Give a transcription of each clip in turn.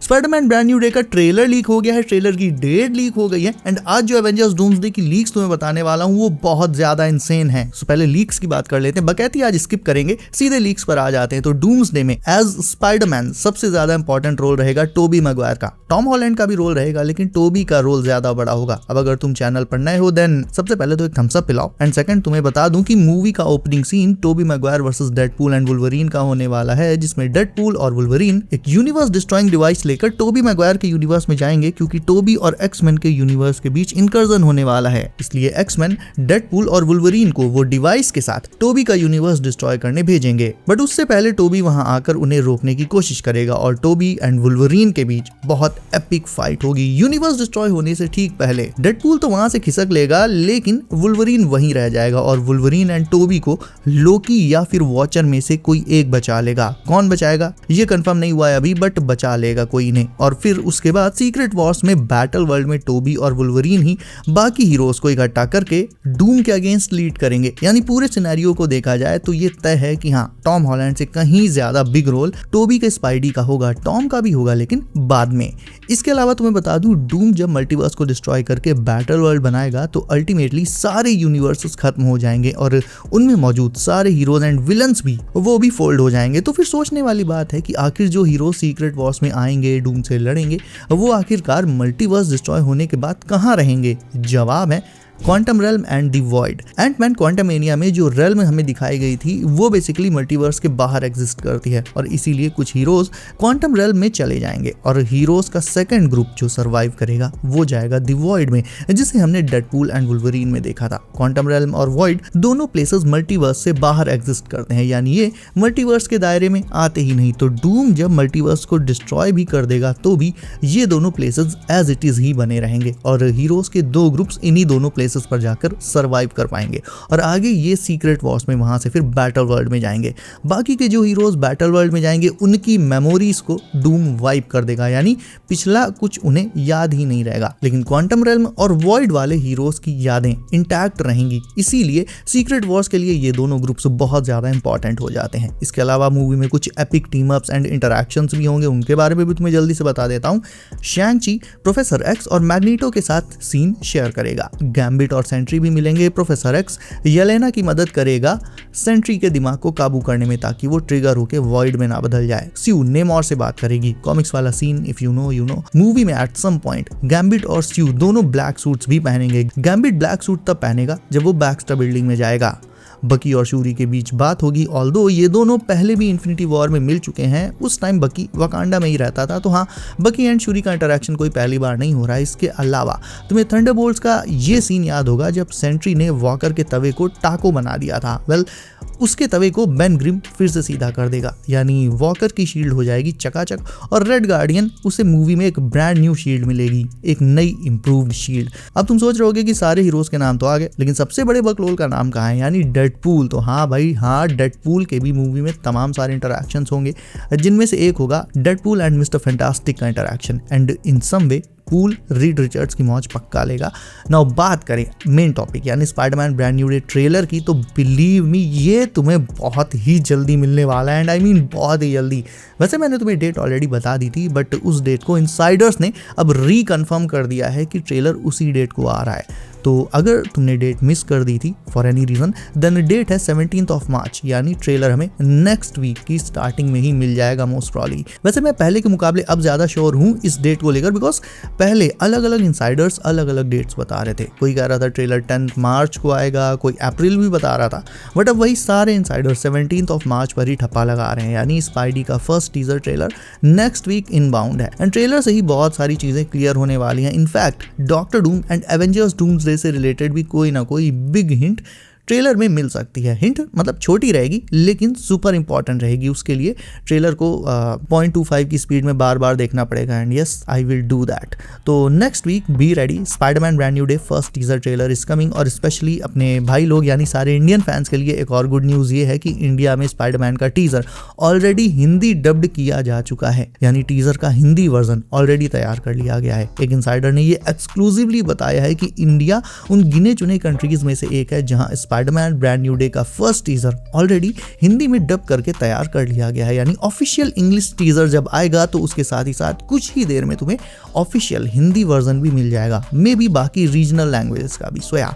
Spiderman brand new day का trailer leak हो गया है, ट्रेलर की डेट लीक हो गई है एंड आज जो एवेंजर्स डूम्सडे की लीक्स तुम्हें बताने वाला हूँ वो बहुत ज्यादा इंसेन है। सो पहले लीक्स की बात कर लेते हैं, बकैती आज स्किप करेंगे, सीधे लीक्स पर आ जाते हैं। तो डूम्सडे में एज स्पाइडरमैन सबसे ज्यादा इंपॉर्टेंट रोल रहेगा टोबी मैगवायर का। टॉम हॉलैंड का भी रोल रहेगा लेकिन टोबी का रोल ज्यादा बड़ा होगा। अब अगर तुम चैनल पर नए हो देन सबसे पहले तो एक थम्स अप पिलाओ एंड सेकंड तुम्हें बता दूं कि मूवी का opening scene Tobey Maguire versus Deadpool and Wolverine का होने वाला है, जिसमें डेडपूल और वुल्वरीन एक यूनिवर्स डिस्ट्रॉइंग डिवाइस लेकर टोबी मैगवायर के यूनिवर्स में जाएंगे, क्योंकि टोबी और एक्समैन के यूनिवर्स के बीच इनकर्जन होने वाला है। इसलिए एक्समैन डेडपूल और वुल्वरीन को वो डिवाइस के साथ टोबी का यूनिवर्स डिस्ट्रॉय करने भेजेंगे। बट उससे पहले टोबी वहां आकर उन्हें रोकने की कोशिश करेगा और टोबी एंड वुल्वरीन के बीच बहुत एपिक फाइट होगी। यूनिवर्स डिस्ट्रॉय होने से ठीक पहले डेडपूल तो वहां से खिसक लेगा लेकिन वुल्वरीन वहीं रह जाएगा और वुल्वरीन एंड टोबी को लोकी या फिर वॉचर में से कोई एक बचा लेगा। कौन बचाएगा ये कंफर्म नहीं हुआ है अभी, बट बचा लेगा कोई ने। और फिर उसके बाद सीक्रेट वॉर्स में बैटल वर्ल्ड में टोबी और वुल्वरीन ही बाकी हीरोज को इकट्ठा करके डूम के अगेंस्ट लीड करेंगे। यानी पूरे सिनेरियो को देखा जाए तो ये तय है कि हाँ, टॉम हॉलैंड से कहीं ज्यादा बिग रोल टोबी के स्पाइडी का होगा, टॉम का भी होगा लेकिन बाद में। इसके अलावा तुम्हें बता दूं, डूम जब मल्टीवर्स को डिस्ट्रॉय करके बैटल वर्ल्ड बनाएगा तो अल्टीमेटली सारे यूनिवर्सेस खत्म हो जाएंगे और उनमें मौजूद सारे हीरोज एंड विलन्स भी वो भी फोल्ड हो जाएंगे। तो फिर सोचने वाली बात है कि आखिर जो हीरो सीक्रेट वॉर्स में आएंगे, डूम से लड़ेंगे, वो आखिरकार मल्टीवर्स डिस्ट्रॉय होने के बाद कहाँ रहेंगे? जवाब है quantum realm and the void. Ant Man Quantumania में जो रेल्म हमें दिखाई गई थी वो बेसिकली मल्टीवर्स के बाहर एग्जिस्ट करती है और इसीलिए कुछ हीरोज क्वांटम रेल्म में चले जाएंगे और हीरोज का सेकंड ग्रुप जो सरवाइव करेगा वो जाएगा द वॉइड में, जिसे हमने डेडपूल एंड वुल्वरीन में देखा था। क्वांटम रेल्म और वॉइड दोनों प्लेसेस मल्टीवर्स से बाहर एग्जिस्ट करते हैं, यानी ये मल्टीवर्स के दायरे में आते ही नहीं। तो डूम जब मल्टीवर्स को डिस्ट्रॉय भी कर देगा तो भी ये दोनों प्लेसेस एज इट इज ही बने रहेंगे और हीरोज के दो ग्रुप्स इन्हीं दोनों प्लेसेस पर जाकर सरवाइव कर पाएंगे और आगे ये सीक्रेट वॉर्स में वहां से फिर बैटल वर्ल्ड में जाएंगे। बाकी के जो हीरोज बैटल वर्ल्ड में जाएंगे उनकी मेमोरीज को डूम वाइप कर देगा, यानी पिछला कुछ उन्हें याद ही नहीं रहेगा। लेकिन क्वांटम रेल्म और वॉइड वाले हीरोज की यादें इंटैक्ट रहेंगी, इसीलिए सीक्रेट वॉर्स के लिए ये दोनों ग्रुप्स बहुत ज्यादा इंपॉर्टेंट हो जाते हैं। इसके अलावा मूवी में कुछ epic team ups and interactions भी होंगे, उनके बारे में भी तुम्हें जल्दी से बता देता हूं। शैंग-ची प्रोफेसर एक्स और मैग्नीटो के साथ सीन शेयर करेगा। गैम्बिट और सेंट्री भी मिलेंगे। प्रोफेसर एक्स येलेना की मदद करेगा सेंट्री के दिमाग को काबू करने में ताकि वो ट्रिगर होके वॉइड में ना बदल जाए। स्यू नेमोर से बात करेगी। कॉमिक्स वाला scene if you know movie में एट सम पॉइंट गैम्बिट और स्यू दोनों ब्लैक सूट्स भी पहनेंगे। गैम्बिट ब्लैक सूट तब पहनेगा जब वो बैक्स्टर बिल्डिंग में जाएगा। बकी और शूरी के बीच बात होगी, ऑल्दो ये दोनों पहले भी इन्फिनिटी वॉर में मिल चुके हैं। उस टाइम बकी वकांडा में ही रहता था, तो हाँ, बकी एंड शूरी का इंटरेक्शन कोई पहली बार नहीं हो रहा है। इसके अलावा तुम्हें थंडरबोल्ट्स का ये सीन याद होगा जब सेंट्री ने वॉकर के तवे को टाको बना दिया था। वेल, उसके तवे को बेन ग्रिम फिर से सीधा कर देगा, यानी वॉकर की शील्ड हो जाएगी चकाचक और रेड गार्डियन उसे मूवी में एक ब्रांड न्यू शील्ड मिलेगी, एक नई इंप्रूव्ड शील्ड। अब तुम सोच रहे होगे कि सारे हीरोज के नाम तो आ गए, लेकिन सबसे बड़े बकलोल का नाम कहाँ है, यानी डेडपूल। तो हाँ भाई हाँ, डेडपूल के भी मूवी में तमाम सारे इंटरैक्शंस होंगे, जिनमें से एक होगा डेडपूल एंड मिस्टर फैंटास्टिक का interaction and in some way Pool Reed Richards की मौज पक्का लेगा। नाउ बात करें मेन टॉपिक यानी Spiderman brand new day trailer की, तो बिलीव मी ये तुम्हें बहुत ही जल्दी मिलने वाला है एंड आई मीन बहुत ही जल्दी। वैसे मैंने तुम्हें डेट ऑलरेडी बता दी थी, बट उस डेट को इनसाइडर्स ने अब रीकन्फर्म कर दिया है कि ट्रेलर उसी डेट को आ रहा है। तो अगर तुमने डेट मिस कर दी थी for any reason, then date है 17th of March, यानी ट्रेलर हमें नेक्स्ट वीक की स्टार्टिंग में ही मिल जाएगा मोस्ट प्रॉब्ली। वैसे मैं पहले के मुकाबले अब ज्यादा श्योर हूँ इस डेट को लेकर, बिकॉज पहले अलग अलग इंसाइडर्स अलग अलग डेट्स बता रहे थे। कोई कह रहा था ट्रेलर 10th March को आएगा, कोई अप्रैल भी बता रहा था, बट अब वही सारे इंसाइडर्स 17th of March पर ही ठप्पा लगा रहे हैं। यानी स्पाइडी का first teaser trailer next week inbound है एंड ट्रेलर से ही बहुत सारी चीजें क्लियर होने वाली हैं। In fact doctor Doom and Avengers Doomsday से रिलेटेड भी कोई ना कोई बिग हिंट ट्रेलर में मिल सकती है। हिंट मतलब छोटी रहेगी लेकिन सुपर इंपॉर्टेंट रहेगी। उसके लिए ट्रेलर को 0.25 की स्पीड में बार बार देखना पड़ेगा and yes I will do that. तो next week be ready, Spiderman brand new day first teaser trailer is coming. और स्पेशली अपने भाई लोग यानी सारे इंडियन फैंस के लिए एक और गुड न्यूज़ ये है कि इंडिया में स्पाइडरमैन का टीजर ऑलरेडी हिंदी डब्ड किया जा चुका है, यानी टीजर का हिंदी वर्जन ऑलरेडी तैयार कर लिया गया है। एक इंसाइडर ने ये एक्सक्लूसिवली बताया है कि इंडिया उन गिने चुने कंट्रीज में से एक है जहां स्पाइडरमैन ब्रांड न्यू डे का फर्स्ट टीजर ऑलरेडी हिंदी में डब करके तैयार कर लिया गया है, यानी ऑफिशियल इंग्लिश टीजर जब आएगा तो उसके साथ ही साथ कुछ ही देर में तुम्हें ऑफिशियल हिंदी वर्जन भी मिल जाएगा, मे बी बाकी रीजनल लैंग्वेजेस का भी। सो या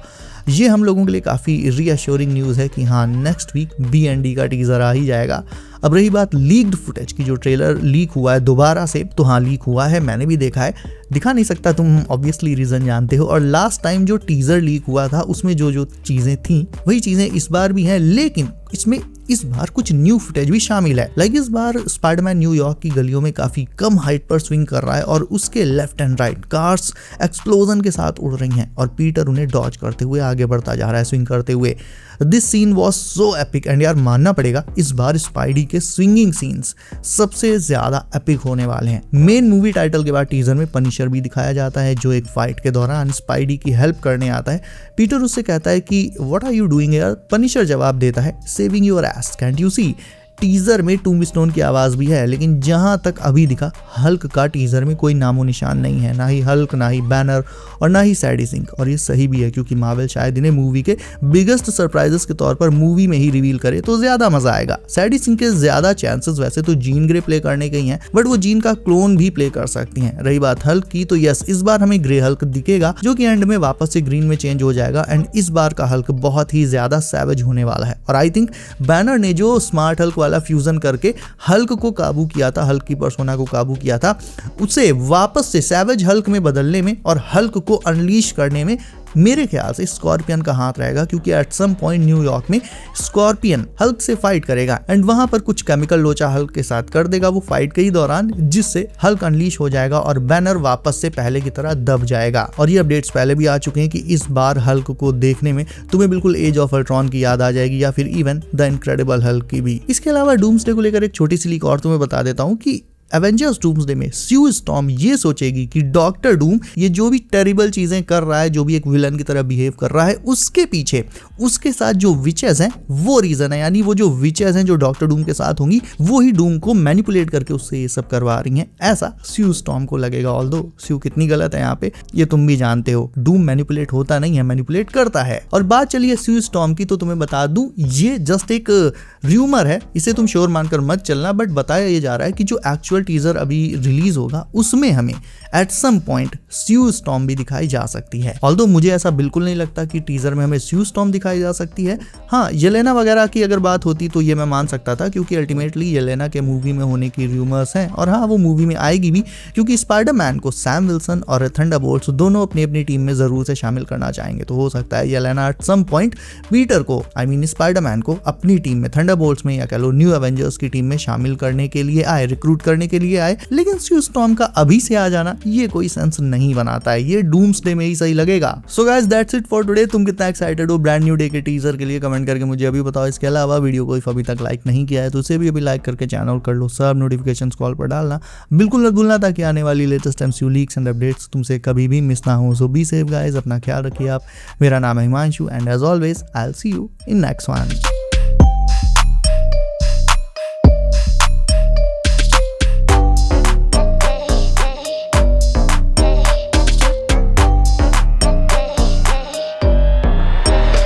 ये हम लोगों के लिए काफ़ी रीअश्योरिंग न्यूज़ है कि हाँ नेक्स्ट वीक B&D का टीज़र आ ही जाएगा। अब रही बात लीक्ड फुटेज की, जो ट्रेलर लीक हुआ है दोबारा से, तो हाँ लीक हुआ है, मैंने भी देखा है, दिखा नहीं सकता, तुम ऑब्वियसली रीज़न जानते हो। और लास्ट टाइम जो टीज़र लीक हुआ था उसमें जो चीज़ें थी वही चीज़ें इस बार भी हैं, लेकिन इसमें इस बार कुछ न्यू फुटेज भी शामिल है। लाइक इस बार स्पाइडरमैन न्यूयॉर्क की गलियों में काफ़ी कम हाइट पर स्विंग कर रहा है और उसके left and right cars explosion के साथ उड़ रही हैं और पीटर उन्हें डॉज करते हुए आगे बढ़ता जा रहा है स्विंग करते हुए। This scene was so epic and यार मानना पड़ेगा इस बार स्पाइडी के स्विंगिंग सीन्स सबसे ज्यादा एपिक होने वाले हैं। मेन मूवी टाइटल के बाद टीजर में पनिशर भी दिखाया जाता है जो एक फाइट के दौरान स्पाइडी की हेल्प करने आता है। पीटर उससे कहता है कि व्हाट आर यू डूइंग यार। पनिशर जवाब देता है saving your ass, can't you see. Teaser में टूम्बस्टोन की आवाज भी है, लेकिन जहां तक अभी दिखा हल्क का टीजर में कोई नामो निशान नहीं है, ना ही हल्क, ना ही बैनर और ना ही सैडी सिंक। और ये सही भी है क्योंकि मार्वल शायद इन्हें मूवी के बिगेस्ट सरप्राइजेस के तौर पर मूवी में ही रिवील करे तो ज्यादा मजा आएगा। सैडी सिंक के ज्यादा चांसेस वैसे तो जीन ग्रे प्ले करने के ही हैं, बट वो जीन का क्लोन भी प्ले कर सकती हैं। रही बात हल्क की, तो यस इस बार हमें ग्रे हल्क दिखेगा जो कि एंड में वापस से ग्रीन में चेंज हो जाएगा एंड इस बार का हल्क बहुत ही ज्यादा सैवेज होने वाला है। और आई थिंक बैनर ने जो स्मार्ट हल्क वाला फ्यूजन करके हल्क को काबू किया था, हल्क की पर्सोना को काबू किया था, उसे वापस से सैवेज हल्क में बदलने में और हल्क को अनलीश करने में मेरे ख्याल से स्कॉर्पियन का हाथ रहेगा, क्योंकि एट सम पॉइंट न्यूयॉर्क में स्कॉर्पियन हल्क से फाइट करेगा एंड वहां पर कुछ केमिकल लोचा हल्क के साथ कर देगा वो फाइट के ही दौरान, जिससे हल्क अनलीश हो जाएगा और बैनर वापस से पहले की तरह दब जाएगा। और ये अपडेट्स पहले भी आ चुके हैं कि इस बार हल्क को देखने में तुम्हें बिल्कुल एज ऑफ अल्ट्रॉन की याद आ जाएगी या फिर इवन द इनक्रेडिबल हल्क की भी। इसके अलावा डूम्सडे को लेकर एक छोटी सी लीक और तुम्हें बता देता हूँ कि एवेंजर्स डूम्सडे में स्यू स्टॉर्म ये सोचेगी कि डॉक्टर डूम ये जो भी टेरिबल चीजें कर रहा है, जो भी एक विलन की तरह बिहेव कर रहा है, उसके पीछे उसके साथ जो विचेस हैं वो रीजन है, यानी वो जो विचेस हैं जो डॉक्टर डूम के साथ होंगी वो ही डूम को मैनिपुलेट करके उससे ये सब करवा रही हैं, ऐसा स्यू स्टॉर्म को लगेगा। ऑल्दो स्यू कितनी गलत है यहाँ पे ये तुम भी जानते हो, डूम मैनिपुलेट होता नहीं है, मैनिपुलेट करता है। और बात चलिए स्यू स्टॉर्म की, तो तुम्हें बता दूं ये जस्ट एक र्यूमर है, इसे तुम श्योर मानकर मत चलना, बट बताया ये जा रहा है कि जो एक्चुअल टीजर अभी रिलीज होगा उसमें हमें at some point Sue Storm भी दिखाई जा सकती है। ऑल्दो मुझे ऐसा बिल्कुल नहीं लगता कि टीजर में हमें स्यू स्टॉर्म दिखाई जा सकती है। हाँ येलेना वगैरह की अगर बात होती तो ये मैं मान सकता था, क्योंकि अल्टीमेटली येलेना के मूवी में होने की रूमर्स हैं और हाँ वो मूवी में आएगी भी, क्योंकि स्पाइडरमैन को सैम विल्सन और थंडरबोल्ट्स दोनों अपनी अपनी टीम में जरूर से शामिल करना चाहेंगे, तो हो सकता है Yelena at some point Peter को स्पाइडरमैन को अपनी टीम में, थंडरबोल्ट्स में या कह लो न्यू एवेंजर्स की टीम में शामिल करने के लिए आए, रिक्रूट करने के लिए आए। लेकिन स्यू स्टॉर्म का अभी से आ जाना ये कोई सेंस नहीं बनाता है, ये डूम्सडे में ही सही लगेगा। So guys that's it for today. तुम कितना एक्साइटेड हो ब्रांड न्यू डे के टीजर के लिए कमेंट करके मुझे अभी बताओ। इसके अलावा वीडियो को अभी तक लाइक नहीं किया है तो उसे भी अभी लाइक करके चैनल कर लो, सब नोटिफिकेशंस कॉल पर डालना बिल्कुल मत भूलना, ताकि आने वाली latest MCU leaks and updates तुमसे कभी भी मिस ना हो। सो बी सेफ गाइस, अपना ख्याल रखिए आप। मेरा नाम है Himanshu and as always I will see you in next one.